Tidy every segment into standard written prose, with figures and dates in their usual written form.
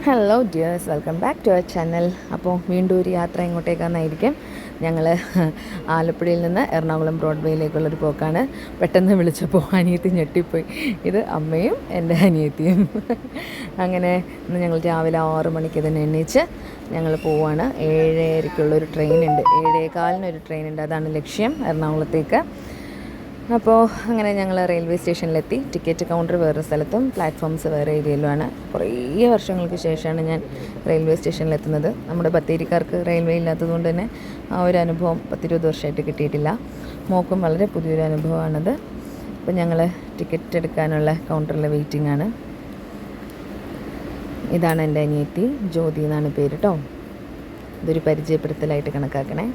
Hello dears, welcome back to our channel. അപ്പോൾ വീണ്ടും ഒരു യാത്ര എങ്ങോട്ടേക്കാണെന്നായിരിക്കും. ഞങ്ങൾ ആലപ്പുഴയിൽ നിന്ന് എറണാകുളം ബ്രോഡ്വേയിലേക്കുള്ളൊരു പോക്കാണ്. പെട്ടെന്ന് വിളിച്ചപ്പോൾ അനിയത്തി ഞെട്ടിപ്പോയി. ഇത് അമ്മയും എൻ്റെ അനിയത്തിയും. അങ്ങനെ ഇന്ന് ഞങ്ങൾ രാവിലെ 6 മണിക്ക് തന്നെ എണീച്ച് ഞങ്ങൾ പോവാണ്. 7:30-ക്കുള്ളൊരു ട്രെയിനുണ്ട്, 7:15-ഒരു ട്രെയിനുണ്ട്. അതാണ് ലക്ഷ്യം, എറണാകുളത്തേക്ക്. അപ്പോൾ അങ്ങനെ ഞങ്ങൾ റെയിൽവേ സ്റ്റേഷനിലെത്തി. ടിക്കറ്റ് കൗണ്ടർ വേറെ സ്ഥലത്തും പ്ലാറ്റ്ഫോംസ് വേറെ ഏരിയയിലുമാണ്. കുറേ വർഷങ്ങൾക്ക് ശേഷമാണ് ഞാൻ റെയിൽവേ സ്റ്റേഷനിലെത്തുന്നത്. നമ്മുടെ ബത്തേരിക്കാർക്ക് റെയിൽവേ ഇല്ലാത്തതുകൊണ്ട് തന്നെ ആ ഒരു അനുഭവം 10-20 വർഷമായിട്ട് കിട്ടിയിട്ടില്ല. മോക്കും വളരെ പുതിയൊരു അനുഭവമാണത്. അപ്പോൾ ഞങ്ങൾ ടിക്കറ്റ് എടുക്കാനുള്ള കൗണ്ടറിൽ വെയിറ്റിംഗ് ആണ്. ഇതാണ് എൻ്റെ അനിയത്തി, ജ്യോതി എന്നാണ് പേര് കേട്ടോ. ഇതൊരു പരിചയപ്പെടുത്തലായിട്ട് കണക്കാക്കണേ.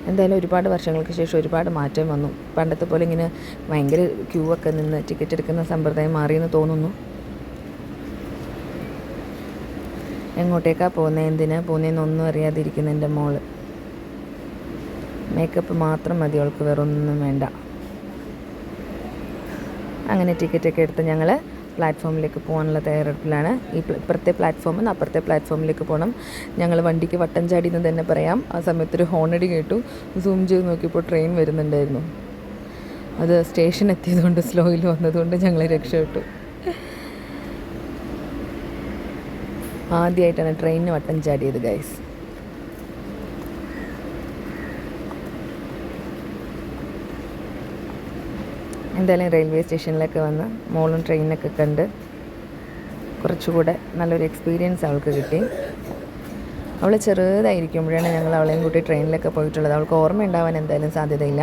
എന്തായാലും ഒരുപാട് വർഷങ്ങൾക്ക് ശേഷം ഒരുപാട് മാറ്റം വന്നു. പണ്ടത്തെ പോലെ ഇങ്ങനെ ഭയങ്കര ക്യൂ ഒക്കെ നിന്ന് ടിക്കറ്റ് എടുക്കുന്ന സമ്പ്രദായം മാറിയെന്ന് തോന്നുന്നു. എങ്ങോട്ടേക്കാണ് പോകുന്നത്, എന്തിനാണ് പോകുന്നതെന്നൊന്നും അറിയാതിരിക്കുന്ന എൻ്റെ മോള്. മേക്കപ്പ് മാത്രം മതി അവൾക്ക്, വേറൊന്നും വേണ്ട. അങ്ങനെ ടിക്കറ്റൊക്കെ എടുത്ത് ഞങ്ങൾ പ്ലാറ്റ്ഫോമിലേക്ക് പോകാനുള്ള തയ്യാറെടുപ്പിലാണ്. ഇപ്പുറത്തെ പ്ലാറ്റ്ഫോമിൽ നിന്ന് അപ്പുറത്തെ പ്ലാറ്റ്ഫോമിലേക്ക് പോകണം. ഞങ്ങൾ വണ്ടിക്ക് വട്ടം ചാടി എന്ന് തന്നെ പറയാം. ആ സമയത്തൊരു ഹോണടി കേട്ടു. സൂം ചെയ്ത് നോക്കിയപ്പോൾ ട്രെയിൻ വരുന്നുണ്ടായിരുന്നു. അത് സ്റ്റേഷൻ എത്തിയതുകൊണ്ട് സ്ലോയിൽ വന്നതുകൊണ്ട് ഞങ്ങൾ രക്ഷപ്പെട്ടു. ആദ്യമായിട്ടാണ് ട്രെയിനിന് വട്ടം ചാടിയത് ഗൈസ്. എന്തായാലും റെയിൽവേ സ്റ്റേഷനിലൊക്കെ വന്ന് മോളും ട്രെയിനൊക്കെ കണ്ട് കുറച്ചുകൂടെ നല്ലൊരു എക്സ്പീരിയൻസ് അവൾക്ക് കിട്ടി. അവൾ ചെറുതായിരിക്കുമ്പോഴാണ് ഞങ്ങൾ അവളെയും കൂട്ടി ട്രെയിനിലൊക്കെ പോയിട്ടുള്ളത്. അവൾക്ക് ഓർമ്മ ഉണ്ടാവാൻ എന്തായാലും സാധ്യതയില്ല.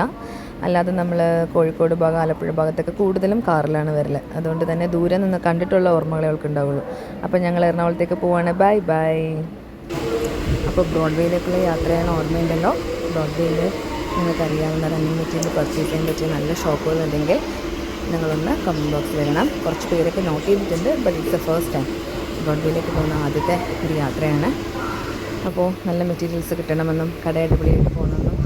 അല്ലാതെ നമ്മൾ കോഴിക്കോട് ഭാഗം, ആലപ്പുഴ ഭാഗത്തൊക്കെ കൂടുതലും കാറിലാണ് വരല്. അതുകൊണ്ട് തന്നെ ദൂരെ നിന്ന് കണ്ടിട്ടുള്ള ഓർമ്മകളെ അവൾക്ക് ഉണ്ടാവുള്ളൂ. അപ്പോൾ ഞങ്ങൾ എറണാകുളത്തേക്ക് പോവാണ്. Bye bye. അപ്പോൾ ബ്രോഡ്വേയിലേക്കുള്ള യാത്രയാണ്. ഓർമ്മയുണ്ടല്ലോ, ബ്രോഡ്വേയിൽ നിങ്ങൾക്കറിയാവുന്ന റണ്ണിങ് മെറ്റീരിയൽ പർച്ചേസ് ചെയ്യാൻ പറ്റിയ നല്ല ഷോപ്പുകളുണ്ടെങ്കിൽ നിങ്ങളൊന്ന് കമൻറ്റ് ബോക്സിൽ എഴുതണം. കുറച്ച് പേരൊക്കെ നോട്ട് ചെയ്തിട്ടുണ്ട്. But it's a first time ബ്രോഡ്വേയിലേക്ക് പോകുന്ന ആദ്യത്തെ ഒരു യാത്രയാണ്. അപ്പോൾ നല്ല മെറ്റീരിയൽസ് കിട്ടണമെന്നും കട അടിപൊളിയായിട്ട് പോകണമെന്നും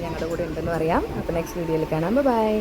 ഞങ്ങളുടെ കൂടെ ഉണ്ടെന്ന് അറിയാം. അപ്പോൾ നെക്സ്റ്റ് വീഡിയോയിൽ കാണാം. ബൈ.